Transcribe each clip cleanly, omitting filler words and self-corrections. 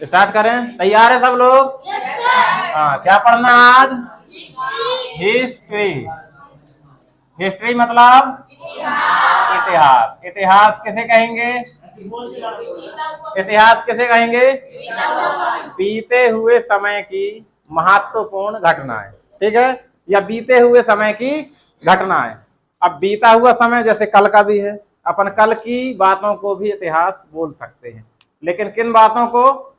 Start करें, तैयार है सब लोग? हाँ, क्या पढ़ना आज? हिस्ट्री। हिस्ट्री मतलब इतिहास। इतिहास किसे कहेंगे? इतिहास किसे कहेंगे? बीते हुए समय की महत्वपूर्ण घटनाएं, ठीक है, या बीते हुए समय की घटनाएं। अब बीता हुआ समय जैसे कल का भी है, अपन कल की बातों को भी इतिहास बोल सकते हैं, लेकिन किन बातों को?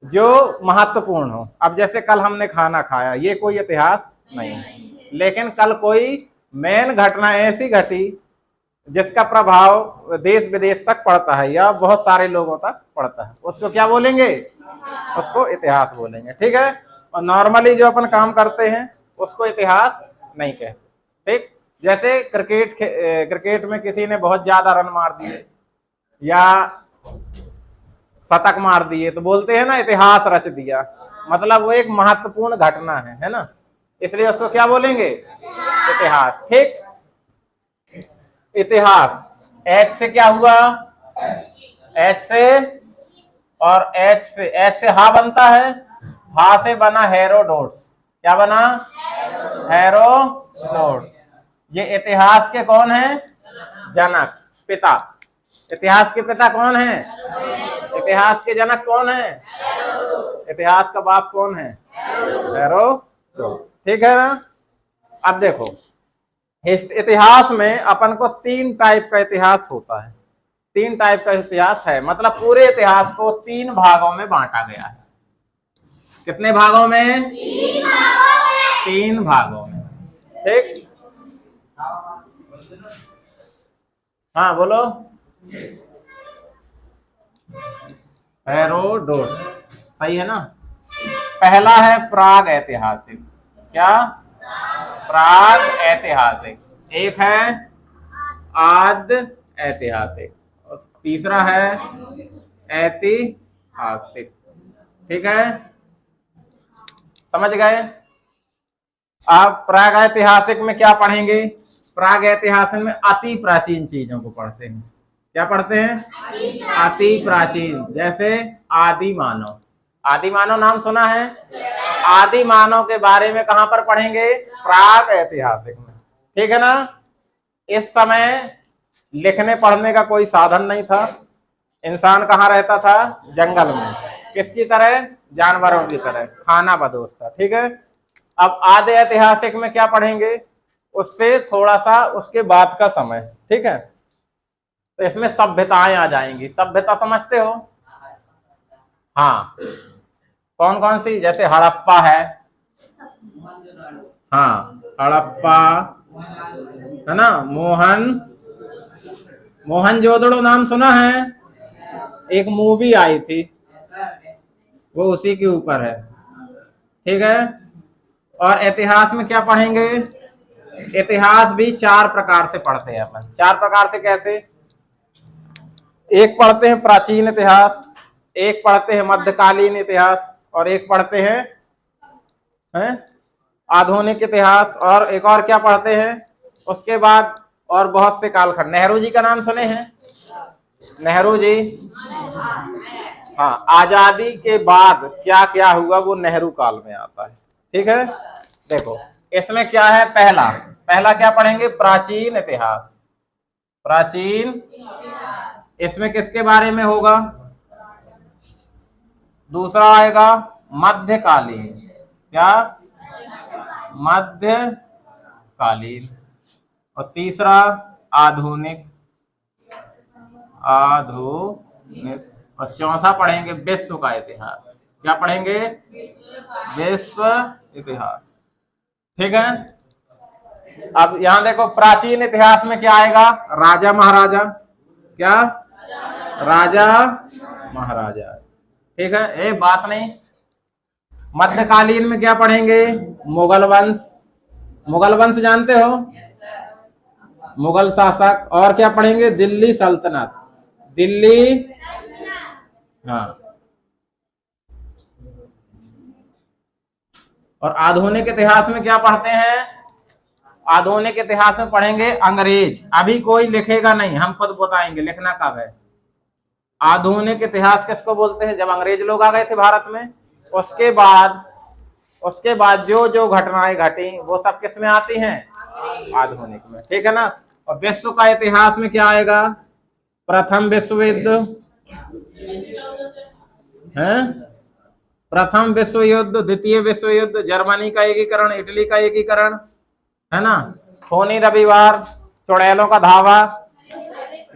जो महत्वपूर्ण हो। अब जैसे कल हमने खाना खाया, ये कोई इतिहास नहीं है, लेकिन कल कोई मेन घटना ऐसी घटी जिसका प्रभाव देश विदेश तक पड़ता है या बहुत सारे लोगों तक पड़ता है, उसको क्या बोलेंगे? उसको इतिहास बोलेंगे, ठीक है। और नॉर्मली जो अपन काम करते हैं उसको इतिहास नहीं कहते, ठीक। जैसे क्रिकेट में किसी ने बहुत ज्यादा रन मार दिए या शतक मार दिए तो बोलते हैं ना इतिहास रच दिया, मतलब वो एक महत्वपूर्ण घटना है ना, इसलिए उसको क्या बोलेंगे? इतिहास, ठीक। इतिहास एच से क्या हुआ? एच से, और एच से हा बनता है, हा से बना हेरोडोट्स। क्या बना? हेरोडोट्स। ये इतिहास के कौन है? जनक, पिता। इतिहास के पिता कौन है? इतिहास के जनक कौन है? इतिहास का बाप कौन है? हेरोडोट्स, ठीक है ना। अब देखो, इतिहास में अपन को 3 टाइप का इतिहास होता है। 3 टाइप का इतिहास है, मतलब पूरे इतिहास को 3 भागों में बांटा गया है। कितने भागों में? 3 भागों में, ठीक। हाँ बोलो। हेरोडोट्स, सही है ना। पहला है प्राग ऐतिहासिक। क्या? प्राग ऐतिहासिक। एक है आद ऐतिहासिक, और तीसरा है ऐतिहासिक, ठीक है, समझ गए। आप प्राग ऐतिहासिक में क्या पढ़ेंगे? प्राग ऐतिहासिक में अति प्राचीन चीजों को पढ़ते हैं। क्या पढ़ते हैं? अति प्राचीन, जैसे आदि मानव। आदि मानव नाम सुना है? आदि मानव के बारे में कहां पर पढ़ेंगे? प्राग ऐतिहासिक में, ठीक है ना। इस समय लिखने पढ़ने का कोई साधन नहीं था, इंसान कहाँ रहता था? जंगल में। किसकी तरह? जानवरों की तरह, खाना बदोश था, ठीक है। अब आदि ऐतिहासिक में क्या पढ़ेंगे? उससे थोड़ा सा उसके बाद का समय, ठीक है। तो इसमें सभ्यताएं आ जाएंगी। सभ्यता समझते हो? हाँ, कौन कौन सी? जैसे हड़प्पा है, हाँ हड़प्पा है ना। मोहनजोदड़ो नाम सुना है? एक मूवी आई थी, वो उसी के ऊपर है, ठीक है। और इतिहास में क्या पढ़ेंगे? इतिहास भी 4 प्रकार से पढ़ते हैं अपन। 4 प्रकार से कैसे? एक पढ़ते हैं प्राचीन इतिहास, एक पढ़ते हैं मध्यकालीन इतिहास, और एक पढ़ते हैं आधुनिक इतिहास, और एक और क्या पढ़ते हैं उसके बाद? और बहुत से कालखंड। नेहरू जी का नाम सुने हैं? नेहरू जी, हाँ, आजादी के बाद क्या क्या हुआ वो नेहरू काल में आता है, ठीक है। देखो इसमें क्या है? पहला क्या पढ़ेंगे? प्राचीन इतिहास। प्राचीन, इसमें किसके बारे में होगा? दूसरा आएगा मध्यकालीन। क्या? मध्यकालीन। और तीसरा आधुनिक। और चौथा पढ़ेंगे विश्व का इतिहास। क्या पढ़ेंगे? विश्व इतिहास, ठीक है। अब यहां देखो, प्राचीन इतिहास में क्या आएगा? राजा महाराजा। क्या? राजा महाराजा, ठीक है, एक बात नहीं। मध्यकालीन में क्या पढ़ेंगे? मुगल वंश। मुगल वंश जानते हो? मुगल शासक। और क्या पढ़ेंगे? दिल्ली सल्तनत। दिल्ली, हाँ। और आधुनिक इतिहास में क्या पढ़ते हैं? आधुनिक इतिहास में पढ़ेंगे अंग्रेज। अभी कोई लिखेगा नहीं, हम खुद बताएंगे लिखना कब है। आधुनिक इतिहास किसको बोलते हैं? जब अंग्रेज लोग आ गए थे भारत में, उसके बाद जो जो घटनाएं घटी वो सब किस में आती हैं? आधुनिक में, ठीक है ना। और विश्व का इतिहास में क्या आएगा? प्रथम विश्व युद्ध है, प्रथम विश्व युद्ध, द्वितीय विश्व युद्ध, जर्मनी का एकीकरण, इटली का एकीकरण, है ना, खूनी रविवार, चुड़ैलों का धावा,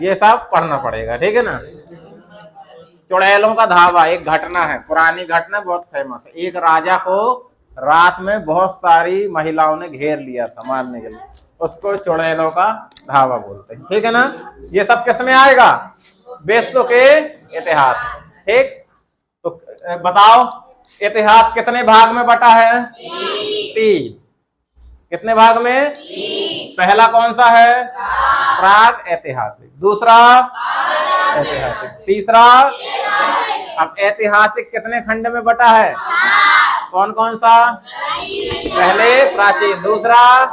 ये सब पढ़ना पड़ेगा, ठीक है ना। चुड़ैलों का धावा एक घटना है, पुरानी घटना, बहुत फेमस है। एक राजा को रात में बहुत सारी महिलाओं ने घेर लिया था मारने के लिए, उसको चुड़ैलों का धावा बोलते हैं, ठीक है ना। ये सब किस में आएगा? विश्व के इतिहास में, ठीक। तो बताओ इतिहास कितने भाग में बटा है? 3। कितने भाग में? 3। पहला कौन सा है? प्राग ऐतिहासिक, दूसरा ऐतिहासिक, तीसरा। अब ऐतिहासिक कितने खंड में बटा है? कौन कौन सा? पहले प्राचीन, दूसरा,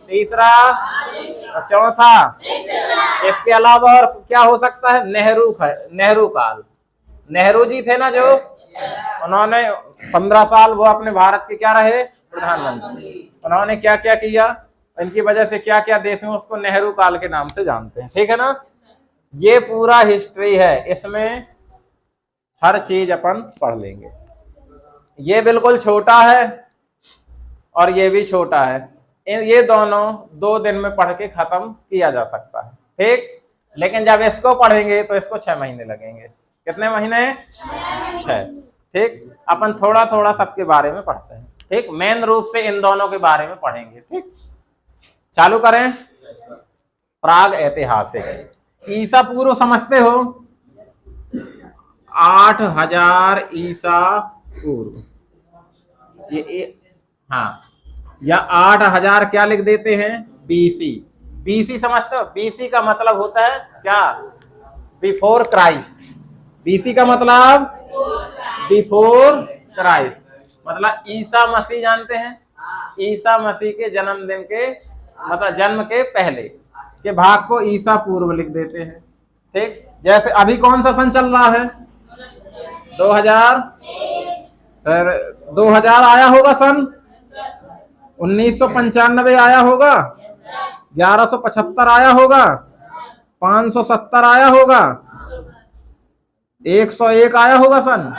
तीसरा, चौथा। इसके अलावा और क्या हो सकता है? नेहरू काल। नेहरू जी थे ना, जो उन्होंने 15 साल वो अपने भारत के क्या रहे? प्रधानमंत्री। उन्होंने क्या क्या किया, इनकी वजह से क्या क्या देश में उसको नेहरू काल के नाम से जानते हैं, ठीक है ना। ये पूरा हिस्ट्री है, इसमें हर चीज अपन पढ़ लेंगे। ये बिल्कुल छोटा है और ये भी छोटा है, ये दोनों 2 दिन में पढ़ के खत्म किया जा सकता है, ठीक। लेकिन जब इसको पढ़ेंगे तो इसको 6 महीने लगेंगे। कितने महीने? 6, ठीक। अपन थोड़ा थोड़ा सबके बारे में पढ़ते हैं, ठीक। मेन रूप से इन दोनों के बारे में पढ़ेंगे, ठीक। चालू करें। प्राग ऐतिहासिक, ईसा पूर्व समझते हो? 8000 ईसा पूर्व, हाँ, या 8000 क्या लिख देते हैं? बीसी। बीसी समझते हो? बीसी का मतलब होता है क्या? Before Christ. बीसी का मतलब बिफोर क्राइस्ट, मतलब ईसा मसीह, जानते हैं? ईसा मसीह के जन्मदिन के, मतलब जन्म के पहले के भाग को ईसा पूर्व लिख देते हैं, ठीक। जैसे अभी कौन सा सन चल रहा है? 2000, फिर 2000 आया होगा सन, 1995 आया होगा, 1175 आया होगा, 570 आया होगा, 101 आया होगा सन,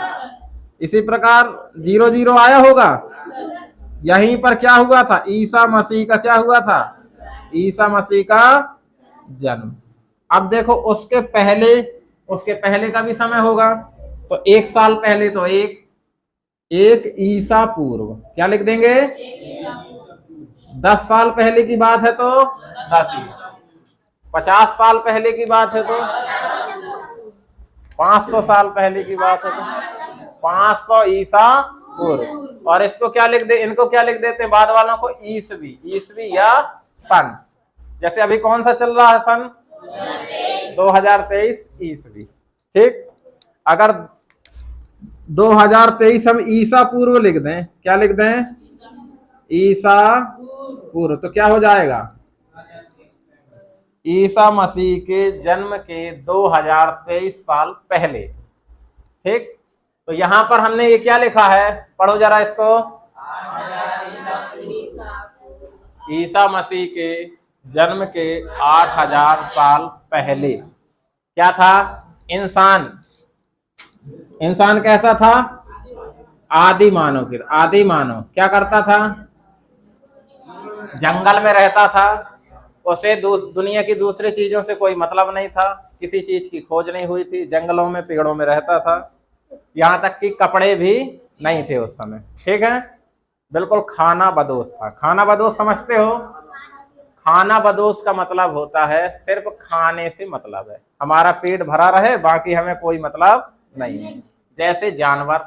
इसी प्रकार 00 आया होगा। यहीं पर क्या हुआ था? ईसा मसीह का क्या हुआ था? ईसा मसीह का जन्म। अब देखो उसके पहले का भी समय होगा, तो 1 साल पहले तो एक ईसा पूर्व क्या लिख देंगे? 10 साल पहले की बात है तो 10 ईसा, 50 साल पहले की बात है तो 500 साल पहले की बात है तो 500 ईसा पूर्व। और इसको क्या लिख दे, इनको क्या लिख देते हैं बाद वालों को? ईसवी या सन। जैसे अभी कौन सा चल रहा है सन? 2023 ईसवी, ठीक। अगर 2023 हम ईसा पूर्व लिख दें, क्या लिख दें? ईसा पूर्व, तो क्या हो जाएगा? ईसा मसीह के जन्म के 2023 साल पहले, ठीक। तो यहां पर हमने ये क्या लिखा है? पढ़ो जरा इसको। ईसा मसीह के जन्म के 8000 साल पहले क्या था? इंसान कैसा था? आदि मानव क्या करता था? जंगल में रहता था, उसे दुनिया की दूसरी चीजों से कोई मतलब नहीं था, किसी चीज की खोज नहीं हुई थी, जंगलों में पेड़ों में रहता था, यहाँ तक कि कपड़े भी नहीं थे उस समय, ठीक है। बिल्कुल खाना बदोश था। खाना बदोश समझते हो? खाना बदोश का मतलब होता है सिर्फ खाने से मतलब है, हमारा पेट भरा रहे, बाकी हमें कोई मतलब नहीं। जैसे जानवर,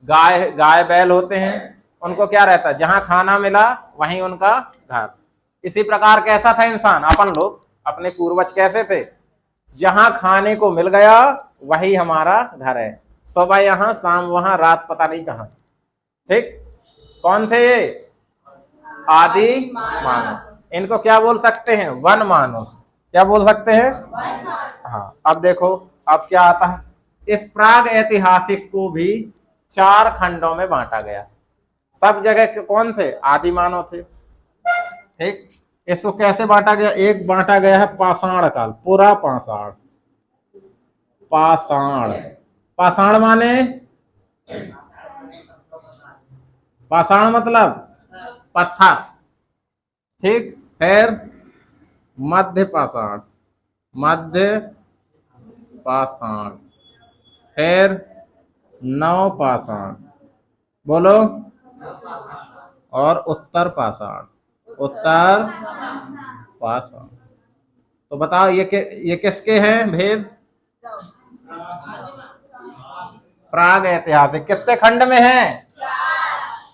गाय बैल होते हैं, उनको क्या रहता है? जहां खाना मिला वहीं उनका घर। इसी प्रकार कैसा था इंसान? अपन लोग, अपने पूर्वज कैसे थे? जहां खाने को मिल गया वही हमारा घर है, सुबह यहाँ, शाम वहां, रात पता नहीं कहां, ठीक। कौन थे ये? आदि मानव। इनको क्या बोल सकते हैं? वन मानुष। क्या बोल सकते हैं? हाँ। अब देखो अब क्या आता है, इस प्राग ऐतिहासिक को भी 4 खंडों में बांटा गया। सब जगह कौन थे, आदि मानव थे। ठीक, इसको कैसे बांटा गया, एक बांटा गया है पाषाण काल, पूरा पाषाण। पाषाण, पाषाण माने, पाषाण मतलब पत्थर। ठीक, फिर मध्य पाषाण, मध्य पाषाण, फिर नव पाषाण, बोलो, और उत्तर पाषाण, उत्तर पाषाण। तो बताओ ये किसके हैं भेद, प्राग ऐतिहासिक कितने खंड में है,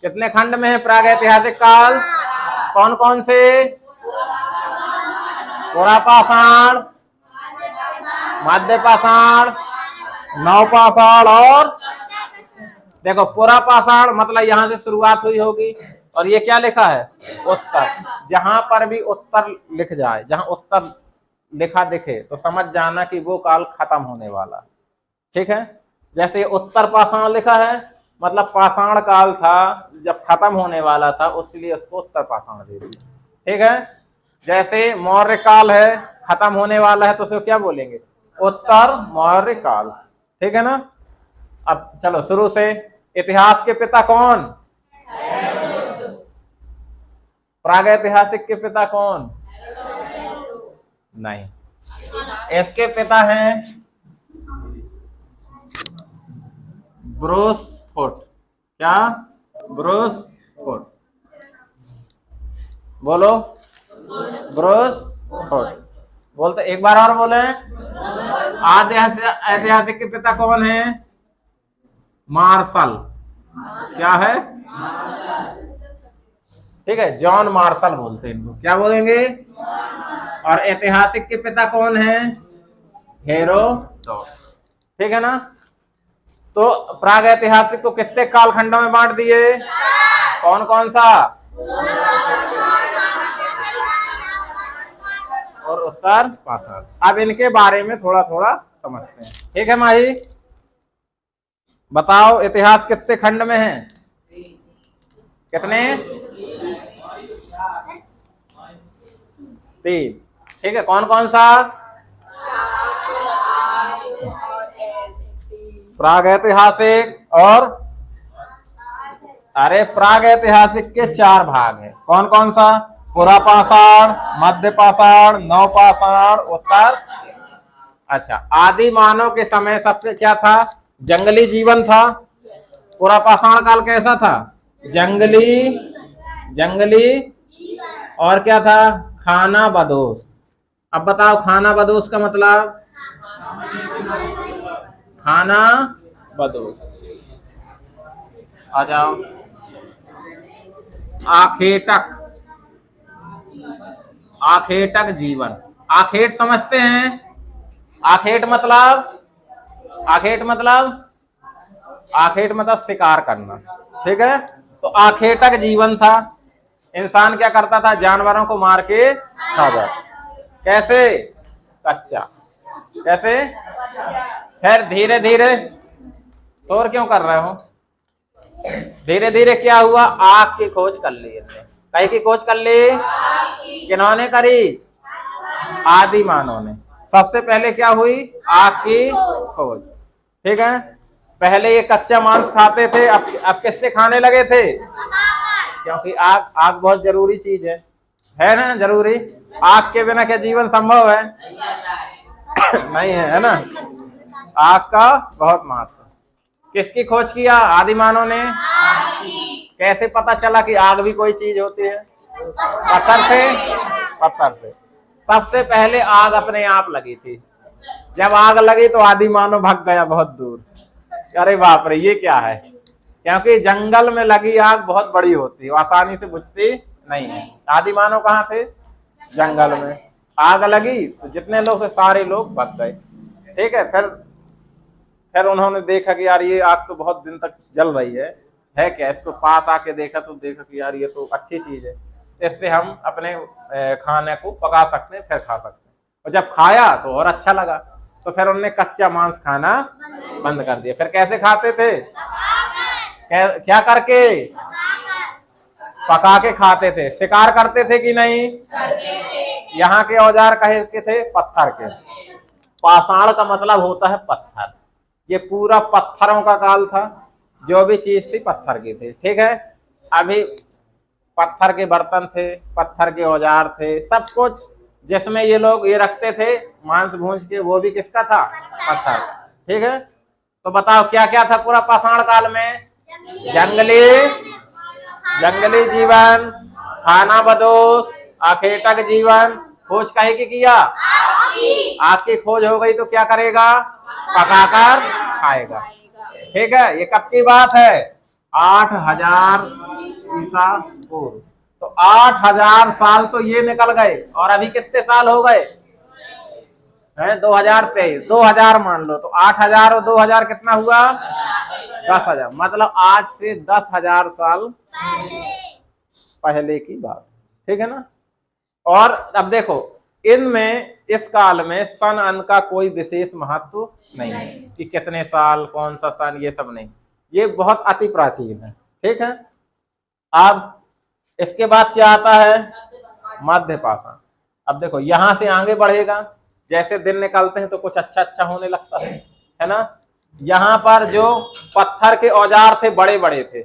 कितने खंड में है प्राग ऐतिहासिक काल, कौन कौन से, पूरा पाषाण, मध्य पाषाण, नव पाषाण, और देखो पूरा पाषाण मतलब यहां से शुरुआत हुई होगी, और ये क्या लिखा है, उत्तर। जहां पर भी उत्तर लिख जाए, जहां उत्तर लिखा दिखे तो समझ जाना कि वो काल खत्म होने वाला। ठीक है, जैसे उत्तर पाषाण लिखा है मतलब पाषाण काल था जब खत्म होने वाला था, उसलिए उसको उत्तर पाषाण दे दिया। ठीक है, जैसे मौर्य काल है खत्म होने वाला है तो उसको क्या बोलेंगे, उत्तर मौर्य काल। ठीक है ना। अब चलो शुरू से, इतिहास के पिता कौन, प्रागैतिहासिक के पिता कौन, नहीं, इसके पिता हैं ब्रूसफुट। क्या, ब्रूसफुट, बोलो, ब्रूसफुट बोलते, एक बार और बोले, ऐतिहासिक के पिता कौन है, मार्शल। क्या है, ठीक है, जॉन मार्शल बोलते हैं इनको, क्या बोलेंगे। और ऐतिहासिक के पिता कौन है, हेरोडोटस। ठीक है ना। तो प्राग ऐतिहासिक को कितने कालखंडों में बांट दिए, कौन कौन सा, और उत्तर पाषाण। अब इनके बारे में थोड़ा थोड़ा समझते हैं। ठीक है माही, बताओ इतिहास कितने खंड में है, कितने, 3। ठीक है, कौन कौन सा, प्राग ऐतिहासिक और, अरे प्राग ऐतिहासिक के 4 भाग हैं, कौन कौन सा, पूरा पाषाण, मध्य पाषाण, नव पाषाण, उत्तर। अच्छा, आदि मानव के समय सबसे क्या था, जंगली जीवन था। पूरा पाषाण काल कैसा था, जंगली, जंगली, और क्या था, खाना बदोश। अब बताओ खाना बदोश का मतलब, खाना बदोश। आ जाओ, आखेटक, आखेटक जीवन। आखेट समझते हैं, आखेट मतलब, आखेट मतलब, आखेट मतलब शिकार करना। ठीक है, तो आखेटक जीवन था। इंसान क्या करता था, जानवरों को मार के खा जाता। कैसे, कच्चा, कैसे, फिर धीरे धीरे, शोर क्यों कर रहे हो, धीरे धीरे क्या हुआ, आग की खोज कर ली इन्होंने। कई की खोज कर ली, किन्होंने करी, आदि मानव ने। सबसे पहले क्या हुई, आग की खोज। ठीक है, पहले ये कच्चा मांस खाते थे, अब किससे खाने लगे थे, क्योंकि आग, आग बहुत जरूरी चीज है ना, जरूरी। आग के बिना क्या जीवन संभव है, नहीं है ना। आग का बहुत महत्व। किसकी खोज किया, आदि मानव ने। कैसे पता चला कि आग भी कोई चीज होती है, पत्थर से, पत्थर से। सबसे पहले आग अपने आप लगी थी। जब आग लगी तो आदि मानव भाग गया बहुत दूर, अरे बाप रे ये क्या है, क्योंकि जंगल में लगी आग बहुत बड़ी होती है, आसानी से बुझती नहीं है। आदि मानव कहाँ थे, जंगल में। आग लगी तो जितने लोग थे सारे लोग भाग गए। ठीक है, फिर उन्होंने देखा कि यार ये आग तो बहुत दिन तक जल रही है क्या, इसको पास आके देखा तो देखा कि यार ये तो अच्छी चीज है, इससे हम अपने खाने को पका सकते हैं, फिर खा सकते हैं। और जब खाया तो और अच्छा लगा। तो फिर उनने कच्चा मांस खाना बंद कर दिया। फिर कैसे खाते थे? क्या करके? पका के खाते थे। शिकार करते थे कि नहीं? यहाँ के औजार कहे के थे? पत्थर के। पाषाण का मतलब होता है पत्थर। ये पूरा पत्थरों का काल था, जो भी चीज थी पत्थर की थी। ठीक है, अभी पत्थर के बर्तन थे, पत्थर के औजार थे, सब कुछ जिसमें ये लोग ये रखते थे मांस भूंज के, वो भी किसका था? पत्थर। ठीक है, तो बताओ क्या क्या था पूरा पाषाण काल में? जंगली जीवन, खाना बदोश, अखेटक जीवन। खोज काहे की किया? आग की खोज हो गई तो क्या करेगा? पकाकर खाएगा। ठीक है, ये कब की बात है? 8000 ईसा पूर्व। तो 8000 साल तो ये निकल गए, और अभी कितने साल हो गए हैं? 2023। 2000 मान लो, तो 8000 और 2000 कितना हुआ? 10,000। मतलब आज से 10,000 साल पहले की बात। ठीक है ना? और अब देखो, इनमें इस काल में सन अन का कोई विशेष महत्व नहीं है कि कितने साल, कौन सा सन, ये सब नहीं। ये बहुत अति प्राचीन है। ठीक है, अब इसके बाद क्या आता है? मध्य पाषाण। अब देखो यहां से आगे बढ़ेगा, जैसे दिन निकलते हैं तो कुछ अच्छा अच्छा होने लगता है ना? यहाँ पर जो पत्थर के औजार थे बड़े बड़े थे,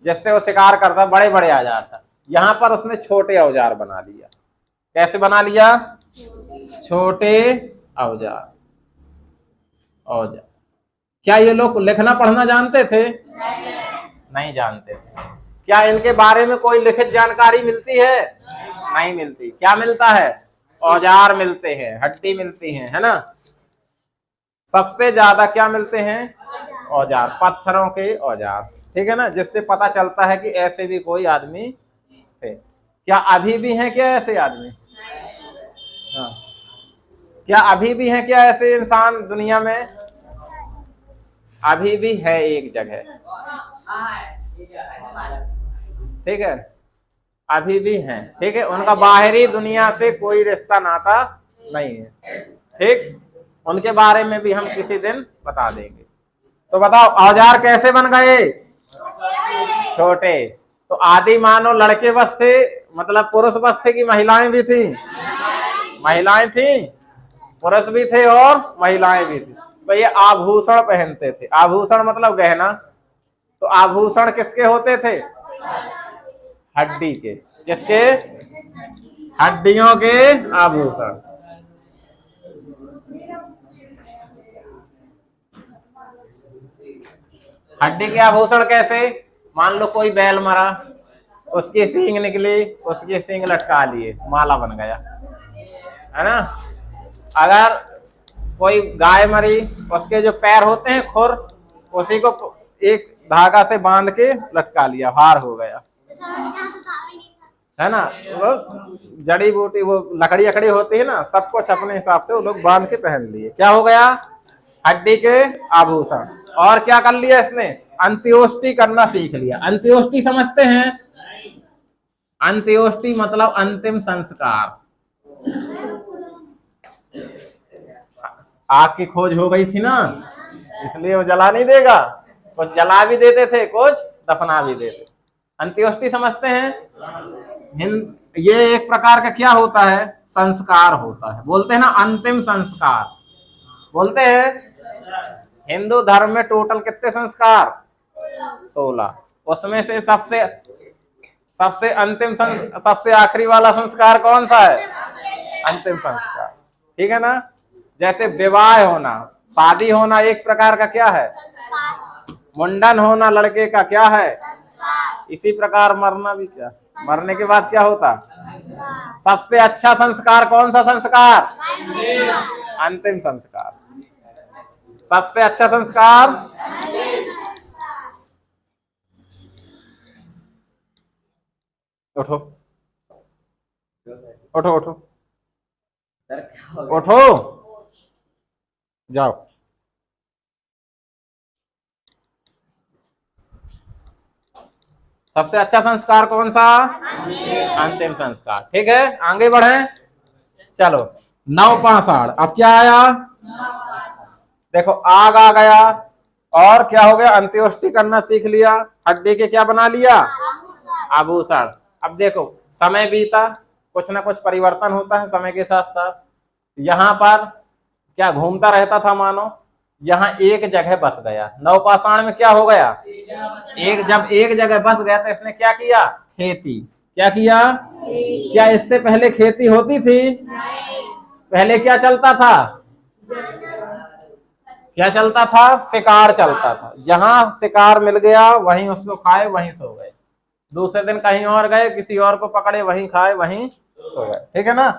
जिससे वो शिकार करता, बड़े बड़े औजार था, यहाँ पर उसने छोटे औजार बना लिया। कैसे बना लिया? छोटे औजार। औजार क्या ये लोग लिखना पढ़ना जानते थे? नहीं जानते थे। क्या इनके बारे में कोई लिखित जानकारी मिलती है? नहीं मिलती। क्या मिलता है? औजार मिलते हैं, हड्डी मिलती है ना? सबसे ज्यादा क्या मिलते हैं? औजार, पत्थरों के औजार। ठीक है ना, जिससे पता चलता है कि ऐसे भी कोई आदमी थे। क्या अभी भी हैं क्या ऐसे आदमी? हाँ, क्या अभी भी हैं क्या ऐसे इंसान दुनिया में? अभी भी है एक जगह। ठीक है, अभी भी हैं। ठीक है, उनका बाहरी दुनिया से कोई रिश्ता नाता नहीं है। ठीक, उनके बारे में भी हम किसी दिन बता देंगे। तो बताओ औजार कैसे बन गए? छोटे। तो आदि मानव लड़के बस थे, मतलब पुरुष बस थे कि महिलाएं भी थी? महिलाएं थी, पुरुष भी थे और महिलाएं भी थी। तो ये आभूषण पहनते थे। आभूषण मतलब गहना। तो आभूषण किसके होते थे? हड्डी के। किसके? हड्डियों के आभूषण। हड्डी के आभूषण कैसे? मान लो कोई बैल मरा, उसकी सींग निकली, उसकी सींग लटका लिए, माला बन गया, है ना? अगर कोई गाय मरी, उसके जो पैर होते हैं खुर, उसी को एक धागा से बांध के लटका लिया, हार हो गया, है ना? वो जड़ी बूटी, वो लकड़ी अकड़ी होती है ना, सब कुछ अपने हिसाब से वो लोग बांध के पहन लिए। क्या हो गया? हड्डी के आभूषण। और क्या कर लिया इसने? अंत्योष्टि करना सीख लिया। अंत्योष्टि समझते हैं? अंत्योष्टि मतलब अंतिम संस्कार। आग की खोज हो गई थी ना, इसलिए वो जला नहीं देगा, कुछ जला भी देते थे, कुछ दफना भी देते। अंत्योष्टि समझते हैं? ये एक प्रकार का क्या होता है? संस्कार होता है। बोलते हैं ना अंतिम संस्कार, बोलते हैं। हिंदू धर्म में टोटल कितने संस्कार? 16। उसमें से सबसे अंतिम सबसे आखिरी वाला संस्कार कौन सा है? अंतिम संस्कार। ठीक है ना? जैसे विवाह होना, शादी होना एक प्रकार का क्या है? मुंडन होना लड़के का क्या है? इसी प्रकार मरना भी क्या? मरने के बाद क्या होता? सबसे अच्छा संस्कार कौन सा संस्कार? अंतिम संस्कार। सबसे अच्छा संस्कार। उठो उठो उठो उठो, जाओ। सबसे अच्छा संस्कार कौन सा? अंतिम संस्कार। ठीक है, आगे बढ़े। चलो, नव पाषाण। अब क्या आया? देखो आग आ गया और क्या हो गया, अंत्योष्टि करना सीख लिया, हड्डी के क्या बना लिया, आभूषण। अब देखो समय बीता, कुछ ना कुछ परिवर्तन होता है समय के साथ साथ। यहाँ पर क्या घूमता रहता था मानो, यहाँ एक जगह बस गया। नवपाषाण में क्या हो गया, जब एक जगह बस गया तो इसने क्या किया, खेती। क्या किया, क्या इससे पहले खेती होती थी, पहले क्या चलता था, क्या चलता था, शिकार चलता था। जहां शिकार मिल गया वहीं उसको खाए वहीं सो गए, दूसरे दिन कहीं और गए किसी और को पकड़े वहीं खाए वहीं सो गए। ठीक है ना।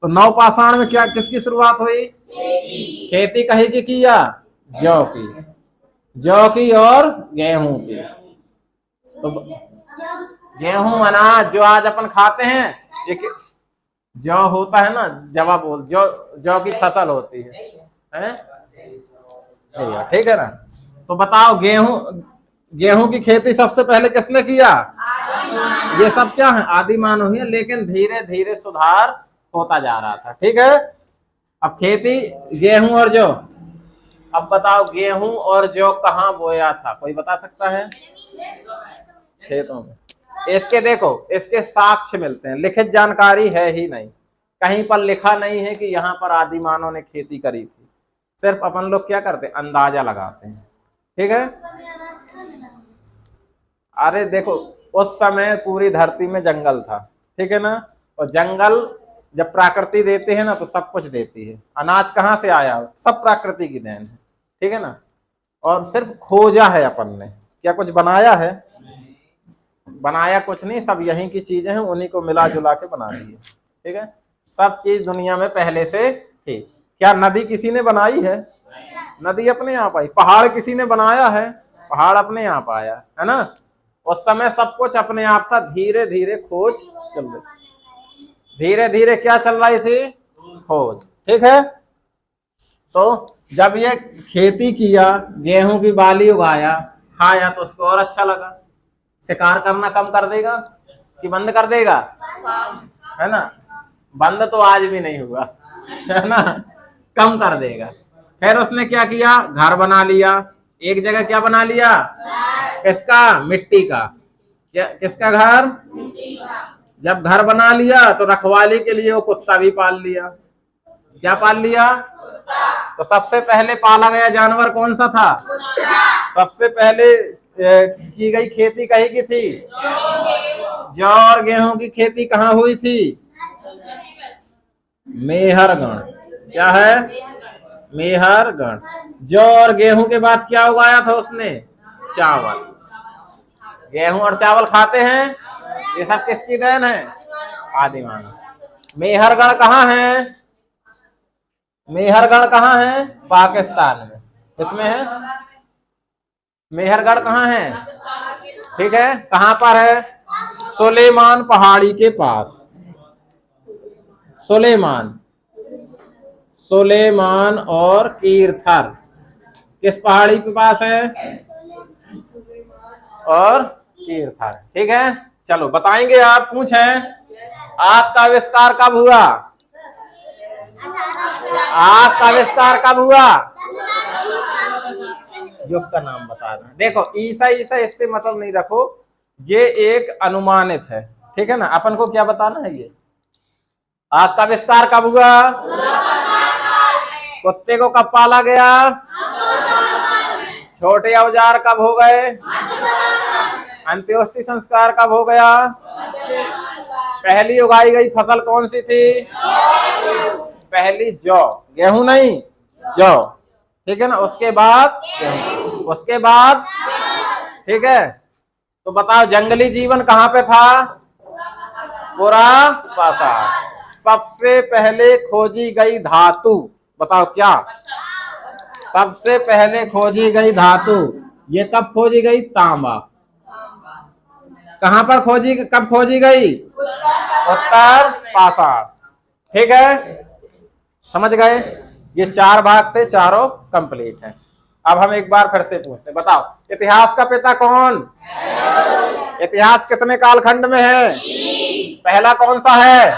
तो नवपाषाण में क्या किसकी शुरुआत हुई, खेती कहीं की किया, जौ की, जौ की और गेहूं की। तो गेहूं अनाज जो आज अपन खाते हैं, एक जौ होता है ना, जवा बोल, जौ जौ की फसल होती है? ठीक है ना। तो बताओ गेहूं की खेती सबसे पहले किसने किया, ये सब क्या है, आदि मानव ही है, लेकिन धीरे धीरे सुधार होता जा रहा था। ठीक है। अब खेती गेहूं और जौ, अब बताओ गेहूं और जौ कहाँ बोया था, कोई बता सकता है, खेतों में। इसके देखो इसके साक्ष्य मिलते हैं, लिखित जानकारी है ही नहीं, कहीं पर लिखा नहीं है कि यहाँ पर आदि मानव ने खेती करी थी। सिर्फ अपन लोग क्या करते हैं, अंदाजा लगाते हैं। ठीक है। अरे देखो उस समय पूरी धरती में जंगल था, ठीक है ना, और जंगल जब प्रकृति देते हैं ना तो सब कुछ देती है। अनाज कहाँ से आया, सब प्रकृति की देन है। ठीक है ना। और सिर्फ खोजा है अपन ने, क्या कुछ बनाया है, बनाया कुछ नहीं, सब यहीं की चीजें हैं, उन्हीं को मिला जुला के बना दी है। ठीक है। सब चीज दुनिया में पहले से थी। क्या नदी किसी ने बनाई है, नदी अपने आप आई। पहाड़ किसी ने बनाया है, पहाड़ अपने आप आया, है ना। उस समय सब कुछ अपने आप था, धीरे धीरे खोज चल रही, धीरे धीरे क्या चल रही थी, खोज। ठीक है। तो जब ये खेती किया, गेहूं की बाली उगाया, खाया तो उसको और अच्छा लगा। शिकार करना कम कर देगा कि बंद कर देगा, है ना, बंद तो आज भी नहीं हुआ, है ना, कम कर देगा। फिर उसने क्या किया, घर बना लिया, एक जगह क्या बना लिया, किसका, मिट्टी का, किसका घर, जब घर बना लिया तो रखवाली के लिए वो कुत्ता भी पाल लिया। क्या पाल लिया, तो सबसे पहले पाला गया जानवर कौन सा था, सबसे पहले की गई खेती कहीं की थी, जौ और गेहूं की खेती कहाँ हुई थी, मेहरगढ़। क्या है, मेहरगढ़। जौ और गेहूं के बाद क्या उगाया था उसने, चावल। गेहूं और चावल खाते हैं, ये सब किसकी देन है, आदि मानव। मेहरगढ़ कहाँ है, मेहरगढ़ कहाँ है, पाकिस्तान में, इसमें है। मेहरगढ़ कहाँ है, ठीक है, कहाँ पर है, सुलेमान पहाड़ी के पास। सुलेमान और कीर्थर किस पहाड़ी के पास है, और कीर्थर। ठीक है। चलो बताएंगे आप, पूछें आग का आविष्कार कब हुआ, आग का आविष्कार कब हुआ, युग का नाम बता रहे हैं। देखो ईसा इससे मतलब नहीं रखो, ये एक अनुमानित है। ठीक है ना। अपन को क्या बताना है, ये आग का आविष्कार कब हुआ, कुत्ते को कब पाला गया, छोटे औजार कब हो गए, अंत्योष्टि संस्कार कब हो गया, पहली उगाई गई फसल कौन सी थी, पहली जौ, गेहूं नहीं, जौ। ठीक है ना। उसके बाद गेहूं, उसके बाद, ठीक है। तो बताओ जंगली जीवन कहाँ पे था, पुरापाषाण। सबसे पहले खोजी गई धातु, बताओ क्या, सबसे पहले खोजी गई धातु, ये कब खोजी गई, तांबा। कहां पर खोजी, कब खोजी गई, उत्तर पाषाण। ठीक है, समझ गए। ये 4 भाग थे, चारों कंप्लीट है। अब हम एक बार फिर से पूछते, बताओ इतिहास का पिता कौन, इतिहास कितने कालखंड में है, पहला कौन सा है,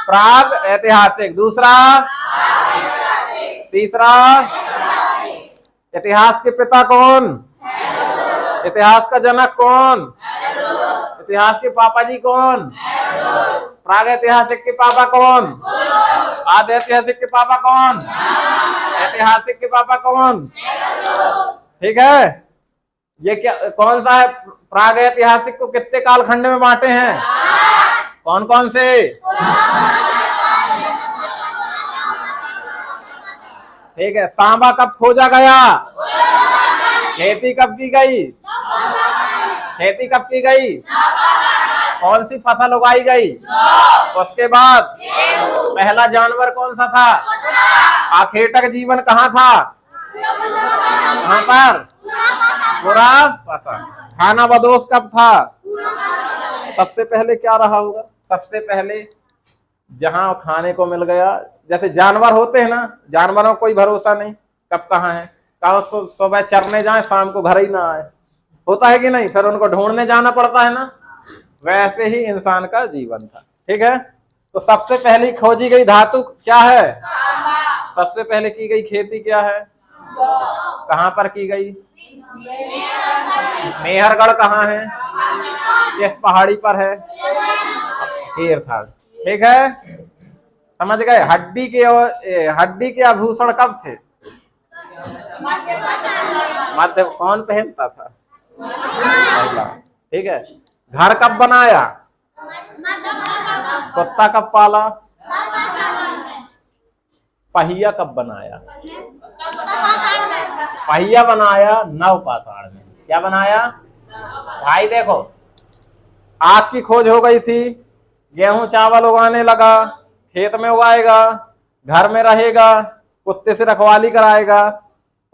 प्राग ऐतिहासिक, दूसरा, तीसरा, इतिहास के पिता कौन? इतिहास का जनक कौन? इतिहास के पापा जी कौन? प्रागैतिहासिक के पापा कौन? आधे ऐतिहासिक के पापा कौन? ऐतिहासिक के पापा कौन? ठीक है। ये क्या कौन सा है? प्रागैतिहासिक को कितने कालखंड में बांटे हैं? कौन कौन से? ठीक है। तांबा कब खोजा गया? खेती कब की गई? खेती कब की गई? कौन सी फसल उगाई गई? उसके बाद पहला जानवर कौन सा था? आखेटक जीवन कहाँ था? कहाँ पर? पूरा पाषाण। खाना बदोश कब था? सबसे पहले क्या रहा होगा? सबसे पहले जहां खाने को मिल गया, जैसे जानवर होते हैं ना, जानवरों को कोई भरोसा नहीं कब कहाँ है, कब सुबह चरने जाए शाम को घर ही ना आए, होता है कि नहीं? फिर उनको ढूंढने जाना पड़ता है ना। वैसे ही इंसान का जीवन था। ठीक है। तो सबसे पहली खोजी गई धातु क्या है? सबसे पहले की गई खेती क्या है? कहां पर की गई? मेहरगढ़ कहाँ है? किस पहाड़ी पर है? तीर्थहट। ठीक है, समझ गए। हड्डी के आभूषण कब थे? मध्य कौन पहनता था? महिला। ठीक है। घर कब बनाया? कुत्ता कब पाला? पहिया कब बनाया? पहिया बनाया नवपाषाण में। क्या बनाया भाई? देखो, आग की खोज हो गई थी, गेहूं चावल उगाने लगा, खेत में उगाएगा, घर में रहेगा, कुत्ते से रखवाली कराएगा,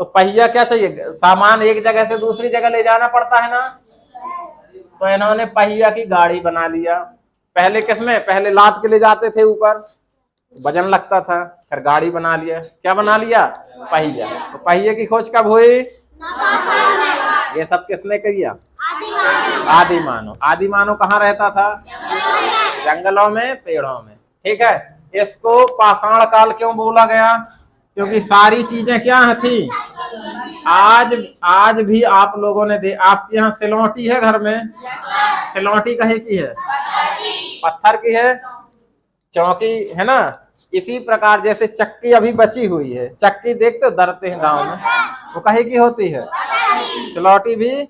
तो पहिया क्या चाहिए? सामान एक जगह से दूसरी जगह ले जाना पड़ता है ना। तो इन्होंने पहिया की गाड़ी बना लिया। पहले किसमें? पहले लाद के ले जाते थे ऊपर, वजन लगता था, फिर गाड़ी बना लिया। क्या बना लिया? पहिया। तो पहिए की खोज कब हुई? ये सब किसने किया? आदि मानव। आदि मानव कहाँ रहता था? जंगलों में, पेड़ों में। ठीक है। इसको पाषाण काल क्यों बोला गया? क्योंकि सारी चीजें क्या थी? आज भी आप लोगों ने आपके यहाँ सिलौटी है घर में? सिलौटी कहे की है? पत्थर की है। चौकी है ना। इसी प्रकार जैसे चक्की अभी बची हुई है, चक्की देखते हो दरते हैं गांव में, वो कहे की होती है? सिलौटी भी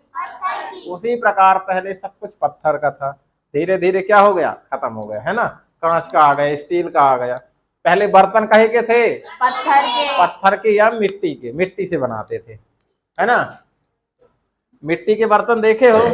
उसी प्रकार पहले सब कुछ पत्थर का था, धीरे धीरे क्या हो गया? खत्म हो गया, है ना। कांच का आ गया, स्टील का आ गया। पहले बर्तन कहे के थे? पत्थर के या मिट्टी के। मिट्टी से बनाते थे, है ना। मिट्टी के बर्तन देखे हो?